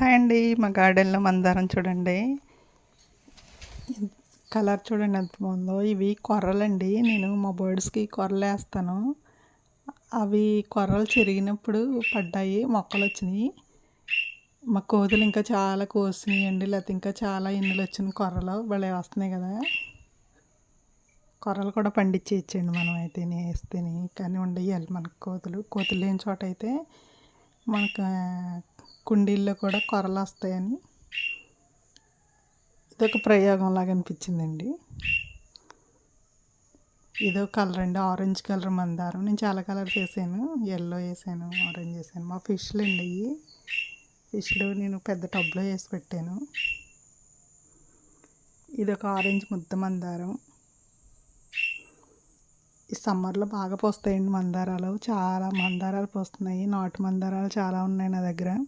Hi అండి. మా గార్డెన్లో మందారం చూడండి. కలర్ చూడండి ఎంత బాగుందో. ఇవి కొర్రలండి. నేను మా బర్డ్స్కి కొర్రలు వేస్తాను. అవి కొర్రలు చెరిగినప్పుడు పడ్డాయి, మొక్కలు వచ్చినాయి. మా కోతులు ఇంకా చాలా కోసినాయండి. లేకపోతే ఇంకా చాలా ఎన్నులు వచ్చిన కొర్రలు భలే వస్తున్నాయి కదా. కొర్రలు కూడా పండించేయచ్చండి మనం అయితే వేస్తేనే. కానీ ఉండేయాలి మనకు కోతులు లేని చోట అయితే మనకు కుండీల్లో కూడా కొర్రలు వస్తాయని ఇదొక ప్రయోగం లాగా అనిపించిందండి. ఇదో కలర్ అండి, ఆరెంజ్ కలర్ మందారం. నేను చాలా కలర్స్ వేసాను, ఎల్లో వేసాను, ఆరెంజ్ వేసాను. మా ఫిష్లు అండి ఇవి. ఫిష్లు నేను పెద్ద టబ్లో వేసి పెట్టాను. ఇదొక ఆరెంజ్ ముద్ద మందారం. ఈ సమ్మర్లో బాగా పోస్తాయండి మందారాలు. చాలా మందారాలు పోస్తున్నాయి. నాటు మందారాలు చాలా ఉన్నాయి నా దగ్గర.